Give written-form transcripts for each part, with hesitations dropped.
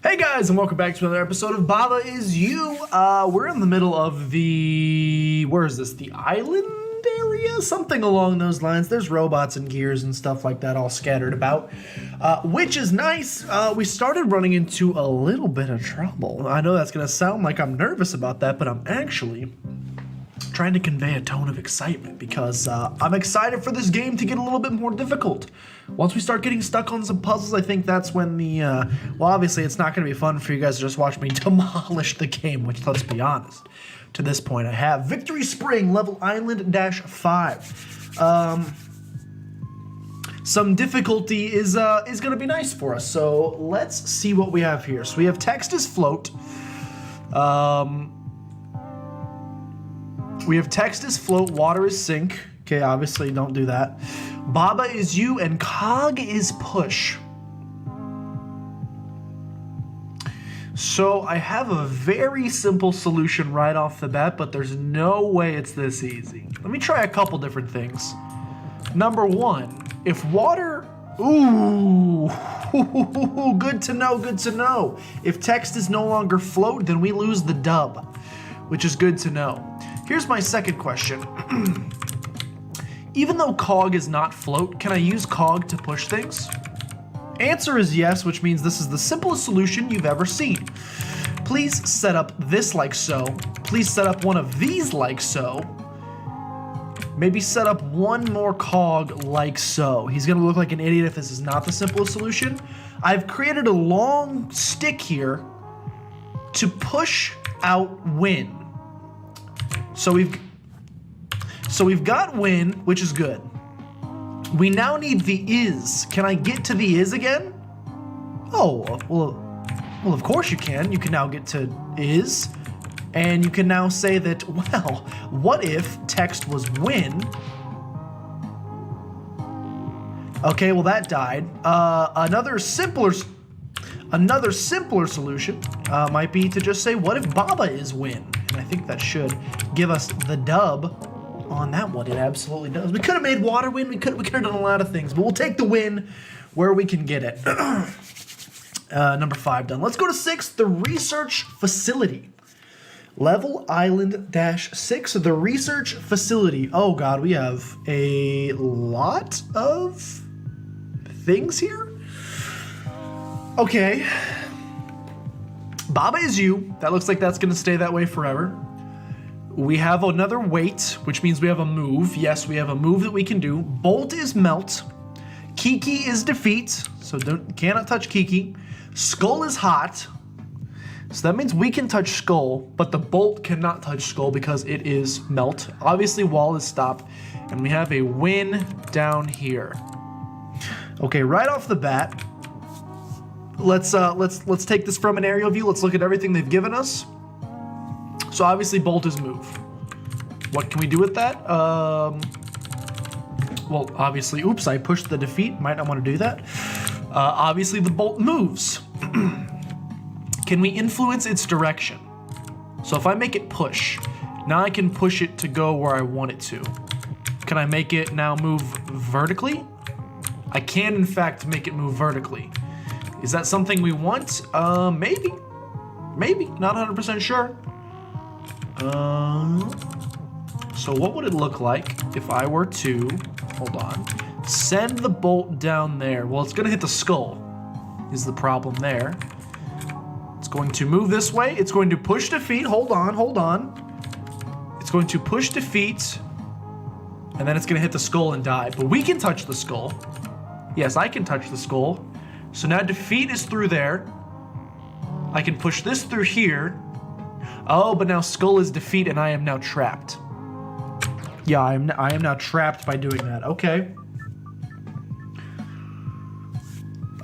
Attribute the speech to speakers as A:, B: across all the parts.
A: Hey guys, and welcome back to another episode of Baba Is You. We're in the middle of the, where is this? The island area? Something along those lines. There's robots and gears and stuff like that all scattered about, which is nice. We started running into a little bit of trouble. I know that's gonna sound like I'm nervous about that, but I'm actually trying to convey a tone of excitement because I'm excited for this game to get a little bit more difficult. Once we start getting stuck on some puzzles, I think that's when the, well, obviously it's not going to be fun for you guys to just watch me demolish the game, which, let's be honest, to this point I have. Victory Spring, level Island-5. Some difficulty is going to be nice for us, so let's see what we have here. So we have text is float. We have text is float, water is sink. Okay, obviously don't do that. Baba is you, and cog is push. So I have a very simple solution right off the bat, but there's no way it's this easy. Let me try a couple different things. Number one, if water, ooh, good to know, good to know. If text is no longer float, then we lose the dub, which is good to know. Here's my second question. Even though cog is not float, can I use cog to push things? Answer is yes, which means this is the simplest solution you've ever seen. Please set up this like so. Please set up one of these like so. Maybe set up one more cog like so. He's gonna look like an idiot if this is not the simplest solution. I've created a long stick here to push out win. So we've got win, which is good. We now need the is. Can I get to the is again? Oh, well, of course you can. You can now get to is, and you can now say that, well, what if text was win? Okay, well that died. Another simpler solution might be to just say, what if Baba is win? And I think that should give us the dub on that one. It absolutely does. We could have made water win. We could have done a lot of things, but we'll take the win where we can get it. Number 5 done. Let's go to 6, the research facility. Level Island-6, the research facility. Oh God, we have a lot of things here. Okay. Baba is you. That looks like that's going to stay that way forever. We have another wait, which means we have a move. Yes, we have a move that we can do. Bolt is melt. Kiki is defeat, so cannot touch Kiki. Skull is hot. So that means we can touch Skull, but the bolt cannot touch Skull because it is melt. Obviously, wall is stop, and we have a win down here. Okay, right off the bat, let's take this from an aerial view. Let's look at everything they've given us. So obviously bolt is move. What can we do with that? Well, obviously, oops, I pushed the defeat. Might not want to do that. Obviously the bolt moves. Can we influence its direction? So if I make it push, now I can push it to go where I want it to. Can I make it now move vertically? I can, in fact, make it move vertically. Is that something we want? Maybe. Maybe. Not 100% sure. So what would it look like if I were to, hold on, send the bolt down there? Well, it's going to hit the skull, is the problem there. It's going to move this way. It's going to push defeat. Hold on, hold on. It's going to push defeat, and then it's going to hit the skull and die. But we can touch the skull. Yes, I can touch the skull. So now defeat is through there. I can push this through here. Oh, but now skull is defeat and I am now trapped. Yeah, I am now trapped by doing that. Okay.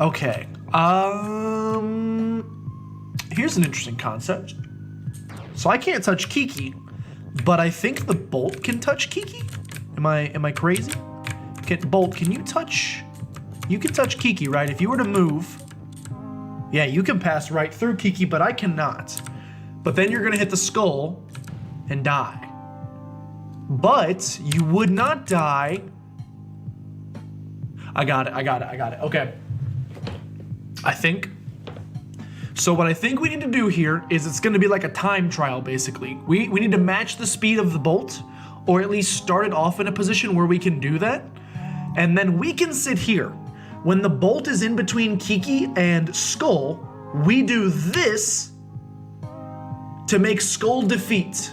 A: Okay. Here's an interesting concept. So I can't touch Kiki, but I think the bolt can touch Kiki? Am I crazy? Bolt, can you touch? You can touch Kiki, right? If you were to move, yeah, you can pass right through Kiki, but I cannot. But then you're gonna hit the skull and die. But you would not die. I got it. Okay. I think So what I think we need to do here is it's going to be like a time trial, basically. We need to match the speed of the bolt, or at least start it off in a position where we can do that. And then we can sit here. When the bolt is in between Kiki and Skull, we do this to make Skull defeat.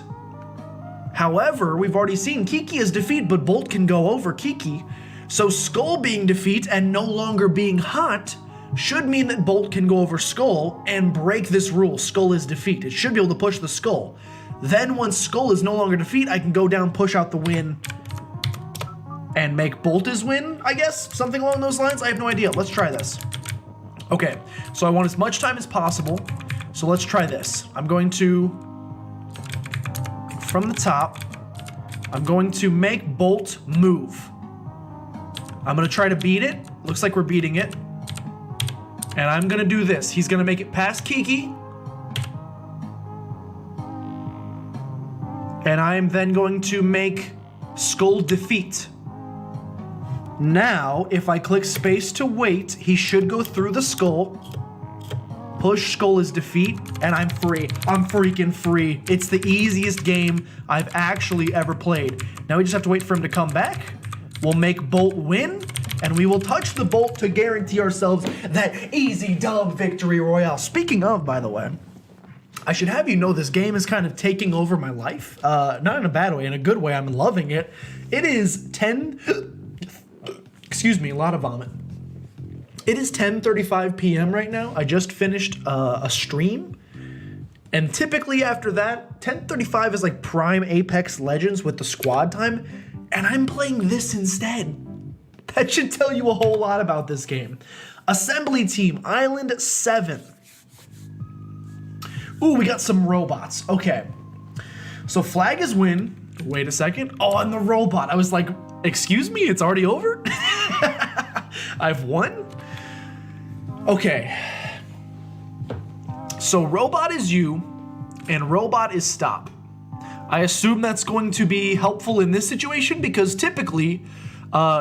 A: However, we've already seen Kiki is defeat, but Bolt can go over Kiki. So Skull being defeat and no longer being hot should mean that Bolt can go over Skull and break this rule. Skull is defeat. It should be able to push the Skull. Then once Skull is no longer defeat, I can go down, push out the win, and make Bolt is win, I guess? Something along those lines? I have no idea. Let's try this. Okay, so I want as much time as possible. So let's try this. I'm going to, from the top, I'm going to make Bolt move. I'm gonna try to beat it. Looks like we're beating it. And I'm gonna do this. He's gonna make it past Kiki. And I'm then going to make Skull defeat. Now, if I click space to wait, he should go through the Skull. Push Skull is defeat, and I'm free. I'm freaking free. It's the easiest game I've actually ever played. Now we just have to wait for him to come back. We'll make Bolt win, and we will touch the Bolt to guarantee ourselves that easy dub victory royale. Speaking of, by the way, I should have you know this game is kind of taking over my life. Not in a bad way, in a good way. I'm loving it. It is 10... Excuse me, a lot of vomit. It is 10:35 p.m. right now. I just finished a stream. And typically after that, 10:35 is like prime Apex Legends with the squad time. And I'm playing this instead. That should tell you a whole lot about this game. Assembly Team, Island 7. Ooh, we got some robots. Okay. So flag is win. Wait a second. Oh, and the robot. I was like, excuse me, it's already over? I've won? Okay. So robot is you, and robot is stop. I assume that's going to be helpful in this situation because typically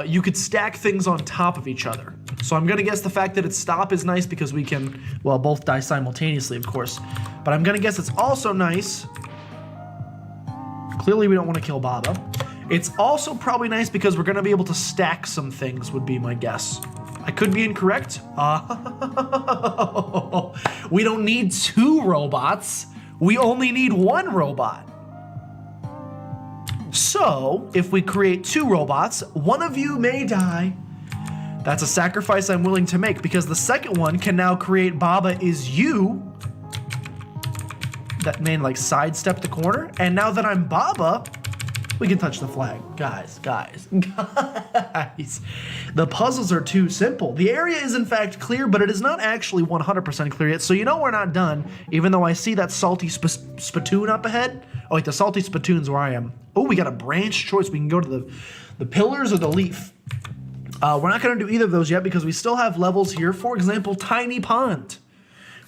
A: you could stack things on top of each other. So I'm gonna guess the fact that it's stop is nice because we can, well, both die simultaneously, of course. But I'm gonna guess it's also nice. Clearly we don't want to kill Baba. It's also probably nice because we're gonna be able to stack some things, would be my guess. I could be incorrect. We don't need 2 robots. We only need 1 robot. So, if we create 2 robots, one of you may die. That's a sacrifice I'm willing to make because the second one can now create Baba is you. That may like sidestep the corner. And now that I'm Baba, we can touch the flag. Guys. The puzzles are too simple. The area is in fact clear, but it is not actually 100% clear yet. So you know we're not done, even though I see that salty spittoon up ahead. Oh wait, the salty spittoon's where I am. Oh, we got a branch choice. We can go to the pillars or the leaf. We're not gonna do either of those yet because we still have levels here. For example, Tiny Pond.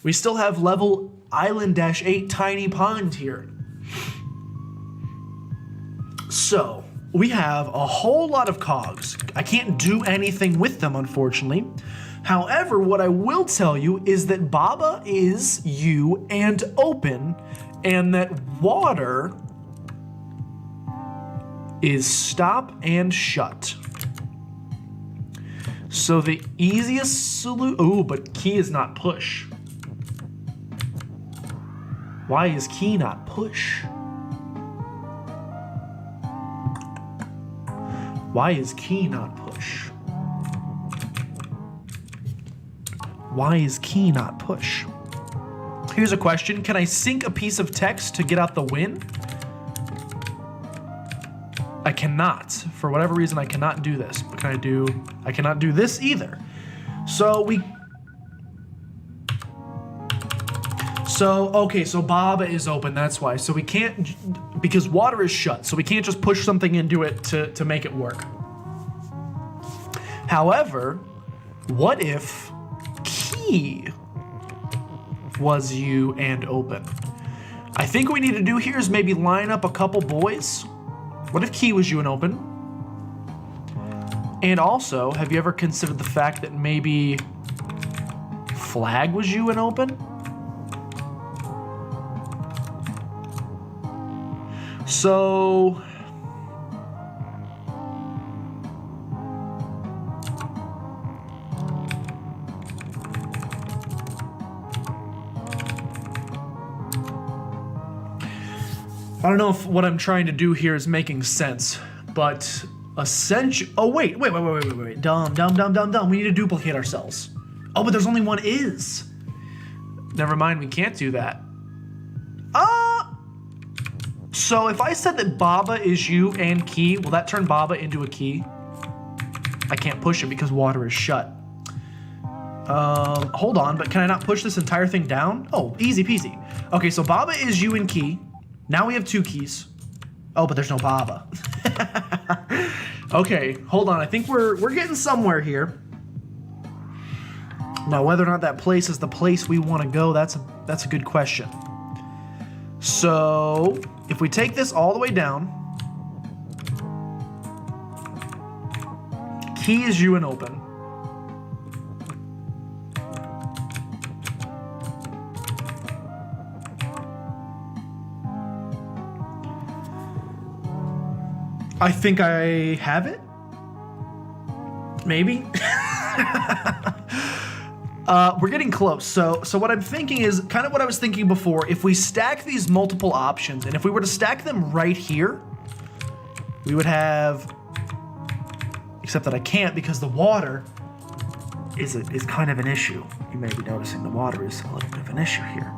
A: We still have level Island-8 Tiny Pond here. So, we have a whole lot of cogs. I can't do anything with them, unfortunately. However, what I will tell you is that Baba is you and open, and that water is stop and shut. So the easiest solution, oh, but key is not push. Why is key not push? Why is key not push? Why is key not push? Here's a question. Can I sync a piece of text to get out the win? I cannot. For whatever reason, I cannot do this. What can I do? I cannot do this either. Okay, so Baba is open, that's why. So we can't, because water is shut, so we can't just push something into it to make it work. However, what if key was you and open? I think what we need to do here is maybe line up a couple boys. What if key was you and open? And also, have you ever considered the fact that maybe flag was you and open? So... I don't know if what I'm trying to do here is making sense, but essentially... Oh, wait. Dumb. We need to duplicate ourselves. Oh, but there's only one is. Never mind, we can't do that. So if I said that Baba is you and key, will that turn Baba into a key? I can't push it because water is shut. Hold on, but can I not push this entire thing down? Oh, easy peasy. Okay, so Baba is you and key. Now we have 2 keys. Oh, but there's no Baba. Okay, hold on. I think we're getting somewhere here. Now, whether or not that place is the place we want to go, that's a good question. So, if we take this all the way down, key is you and open. I think I have it. Maybe. We're getting close. So what I'm thinking is kind of what I was thinking before. If we stack these multiple options, and if we were to stack them right here, we would have, except that I can't because the water is kind of an issue. You may be noticing the water is a little bit of an issue here.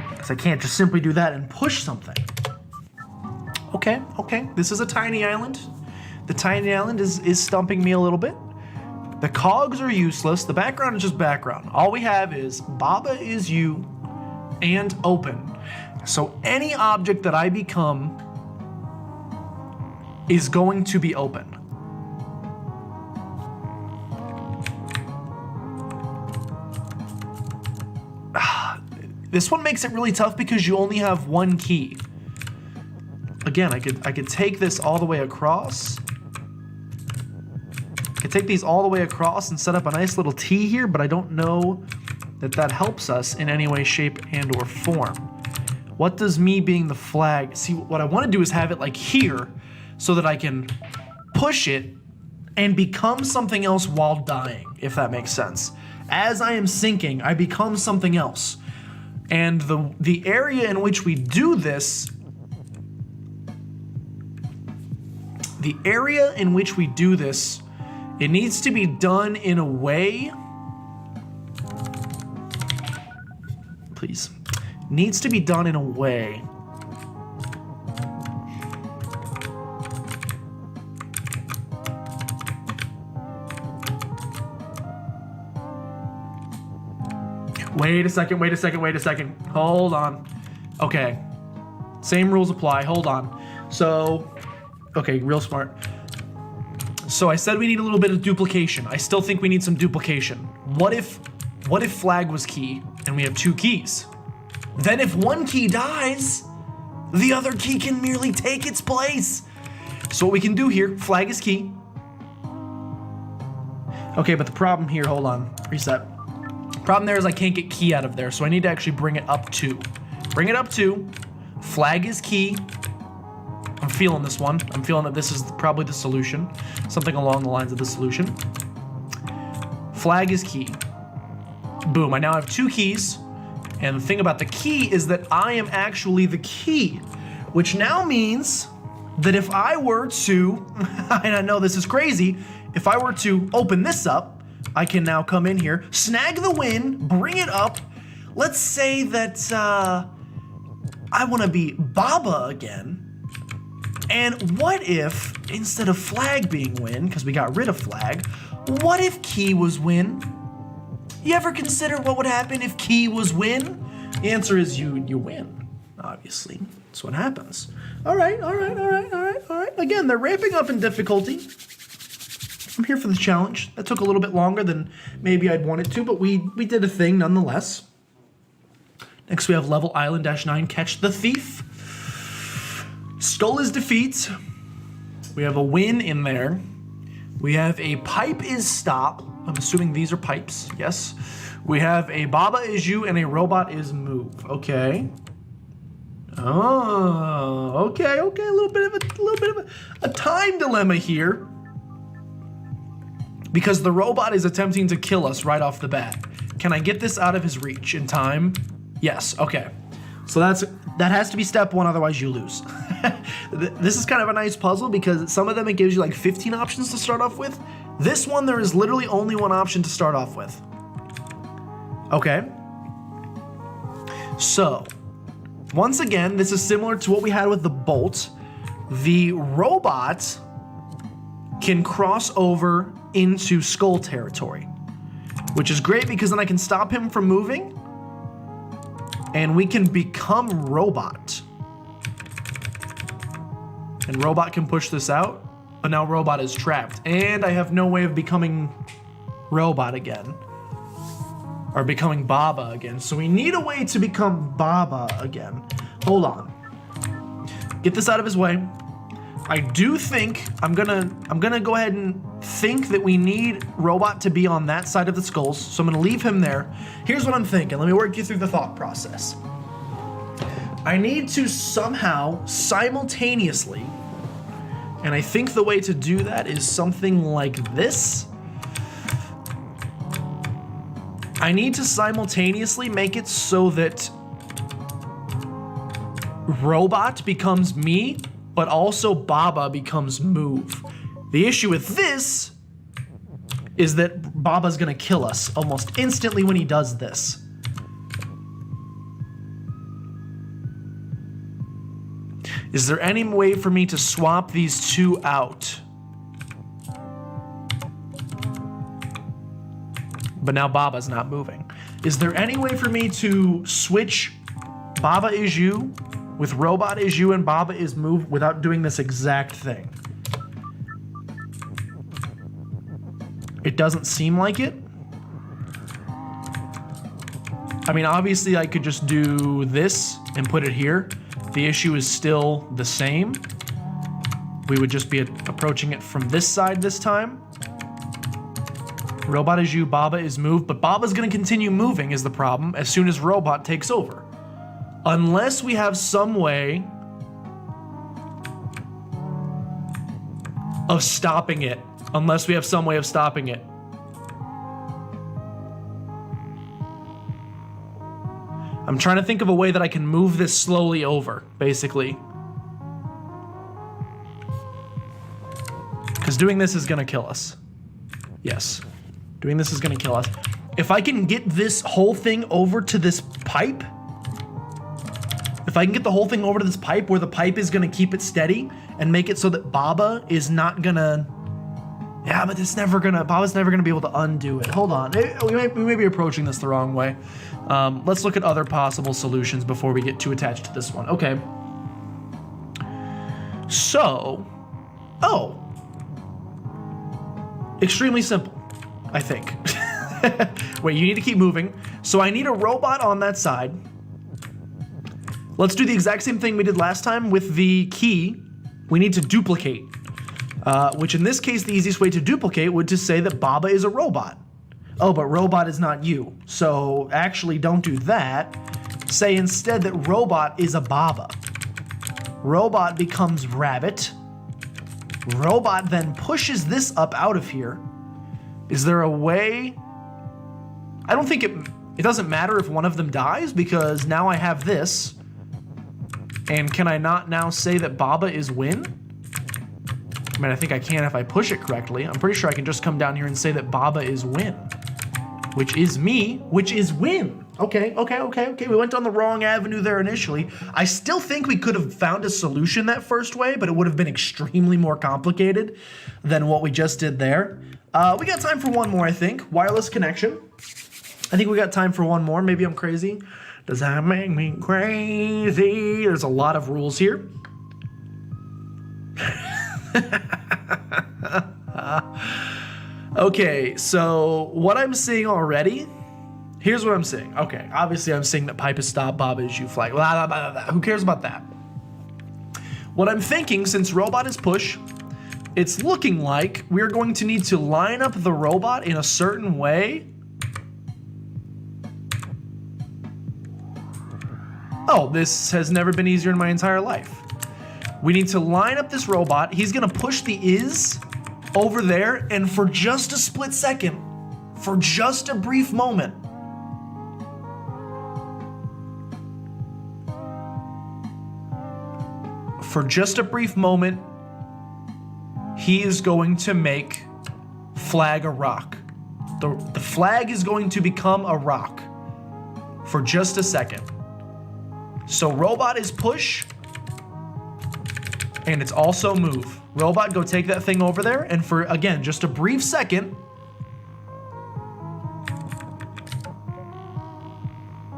A: Because I can't just simply do that and push something. Okay, this is a tiny island. The tiny island is stumping me a little bit. The cogs are useless. The background is just background. All we have is Baba is you and open. So any object that I become is going to be open. This one makes it really tough because you only have 1 key. Again, I could take this all the way across. I could take these all the way across and set up a nice little T here, but I don't know that helps us in any way, shape, and or form. What does me being the flag... See, what I want to do is have it like here so that I can push it and become something else while dying, if that makes sense. As I am sinking, I become something else. And the area in which we do this... The area in which we do this, it needs to be done in a way, please, needs to be done in a way Wait a second. Hold on. Okay. Same rules apply. Hold on. So, okay, real smart. So I said we need a little bit of duplication. I still think we need some duplication. What if flag was key and we have 2 keys? Then if one key dies, the other key can merely take its place. So what we can do here, flag is key. Okay, but the problem here, hold on, reset. Problem there is I can't get key out of there, so I need to actually bring it up 2. Bring it up 2. Flag is key. I'm feeling this one. I'm feeling that this is probably the solution. Something along the lines of the solution. Flag is key. Boom, I now have 2 keys. And the thing about the key is that I am actually the key, which now means that if I were to, and I know this is crazy, if I were to open this up, I can now come in here, snag the win, bring it up. Let's say that I want to be Baba again. And what if, instead of flag being win, because we got rid of flag, what if key was win? You ever consider what would happen if key was win? The answer is you win, obviously. That's what happens. All right. Again, they're ramping up in difficulty. I'm here for the challenge. That took a little bit longer than maybe I'd wanted to, but we did a thing nonetheless. Next we have level island-9, catch the thief. Skull is defeat. We have a win in there. We have a pipe is stop. I'm assuming these are pipes, yes. We have a Baba is you and a robot is move, okay. Oh, okay, a little bit of a time dilemma here. Because the robot is attempting to kill us right off the bat. Can I get this out of his reach in time? Yes, okay. So that has to be step one, otherwise you lose. This is kind of a nice puzzle because some of them it gives you like 15 options to start off with. This one, there is literally only one option to start off with. Okay. So, once again, this is similar to what we had with the bolt. The robot can cross over into skull territory, which is great because then I can stop him from moving and we can become robot. And robot can push this out, but now robot is trapped and I have no way of becoming robot again or becoming Baba again. So we need a way to become Baba again. Hold on. Get this out of his way. I do think I'm gonna go ahead and think that we need robot to be on that side of the skulls. So I'm gonna leave him there. Here's what I'm thinking. Let me work you through the thought process. I need to somehow simultaneously, and I think the way to do that is something like this. I need to simultaneously make it so that robot becomes me, but also Baba becomes move. The issue with this is that Baba's gonna kill us almost instantly when he does this. Is there any way for me to swap these two out? But now Baba's not moving. Is there any way for me to switch Baba is you with robot is you and Baba is move without doing this exact thing? It doesn't seem like it. I mean, obviously I could just do this and put it here. The issue is still the same. We would just be approaching it from this side this time. Robot is you, Baba is move, but Baba's gonna continue moving is the problem as soon as robot takes over. Unless we have some way of stopping it. Unless we have some way of stopping it. I'm trying to think of a way that I can move this slowly over, basically. Because doing this is gonna kill us. Yes. Doing this is gonna kill us. If I can get this whole thing over to this pipe, if I can get the whole thing over to this pipe where the pipe is gonna keep it steady and make it so that Baba is not gonna, yeah, but it's never gonna, Baba's never gonna be able to undo it. Hold on, we may be approaching this the wrong way. Let's look at other possible solutions before we get too attached to this one. Okay. So, oh. Extremely simple, I think. Wait, you need to keep moving. So I need a robot on that side. Let's do the exact same thing we did last time with the key. We need to duplicate, which in this case, the easiest way to duplicate would to say that Baba is a robot. Oh, but robot is not you. So actually don't do that. Say instead that robot is a Baba. Robot becomes rabbit. Robot then pushes this up out of here. Is there a way? I don't think it doesn't matter if one of them dies because now I have this. And can I not now say that Baba is win? I mean, I think I can if I push it correctly. I'm pretty sure I can just come down here and say that Baba is win. Which is me, which is win. Okay. We went down the wrong avenue there initially. I still think we could have found a solution that first way, but it would have been extremely more complicated than what we just did there. We got time for one more, I think. Wireless connection. I think we got time for one more. Maybe I'm crazy. Does that make me crazy? There's a lot of rules here. Okay, so what I'm seeing already, here's what I'm seeing. Okay, obviously I'm seeing that pipe is stop, Baba is you flag. Blah, blah, blah, blah. Who cares about that? What I'm thinking, since robot is push, it's looking like we're going to need to line up the robot in a certain way. Oh, this has never been easier in my entire life. We need to line up this robot. He's gonna push the is over there, and for just a split second, for just a brief moment, he is going to make flag a rock. The flag is going to become a rock for just a second. So robot is push, and it's also move. Robot, go take that thing over there, and for, again, just a brief second.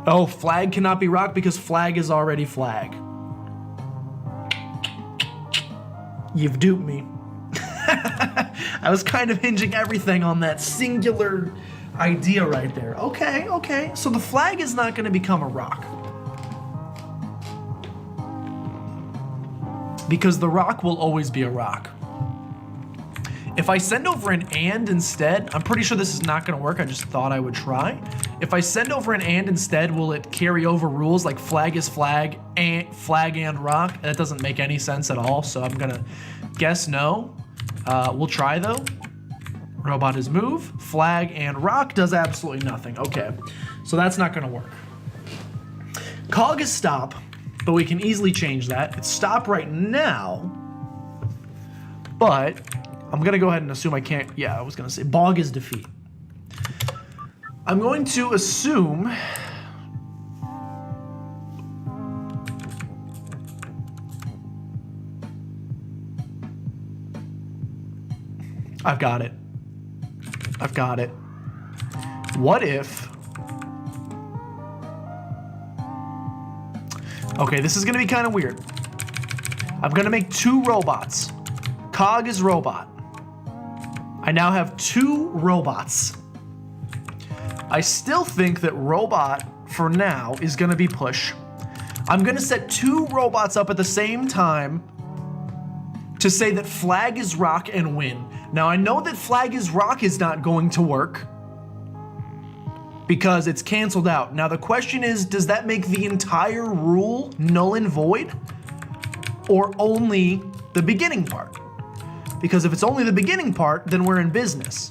A: Oh, flag cannot be rock because flag is already flag. You've duped me. I was kind of hinging everything on that singular idea right there. Okay. So the flag is not going to become a rock, because the rock will always be a rock. If I send over an and instead, I'm pretty sure this is not gonna work, I just thought I would try. If I send over an and instead, will it carry over rules like flag is flag and rock? That doesn't make any sense at all, so I'm gonna guess no. We'll try though. Robot is move, flag and rock does absolutely nothing. Okay, so that's not gonna work. Cog is stop, but we can easily change that. It's stop right now, but I'm gonna go ahead and assume I can't. Yeah, I was gonna say bog is defeat. I'm going to assume I've got it. What if, okay, this is gonna be kind of weird. I'm gonna make two robots. Cog is robot. I now have two robots. I still think that robot, for now, is gonna be push. I'm gonna set two robots up at the same time to say that flag is rock and win. Now I know that flag is rock is not going to work because it's canceled out. Now the question is, does that make the entire rule null and void, or only the beginning part? Because if it's only the beginning part, then we're in business.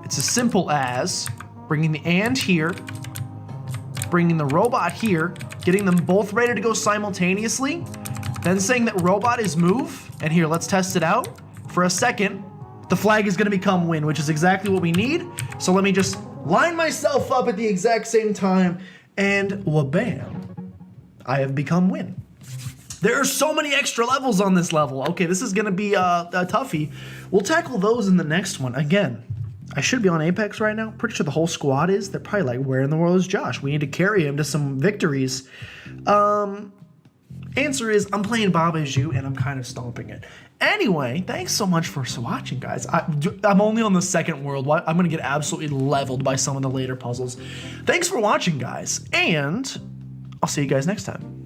A: It's as simple as bringing the and here, bringing the robot here, getting them both ready to go simultaneously, then saying that robot is move, and here, let's test it out. For a second, the flag is gonna become win, which is exactly what we need. So let me just line myself up at the exact same time, and wabam, I have become win. There are so many extra levels on this level. Okay, this is gonna be a toughie. We'll tackle those in the next one. Again, I should be on Apex right now. Pretty sure the whole squad is. They're probably like, where in the world is Josh? We need to carry him to some victories. Answer is, I'm playing Babazu and I'm kind of stomping it. Anyway, thanks so much for watching, guys. I'm only on the second world. I'm gonna get absolutely leveled by some of the later puzzles. Thanks for watching, guys, and I'll see you guys next time.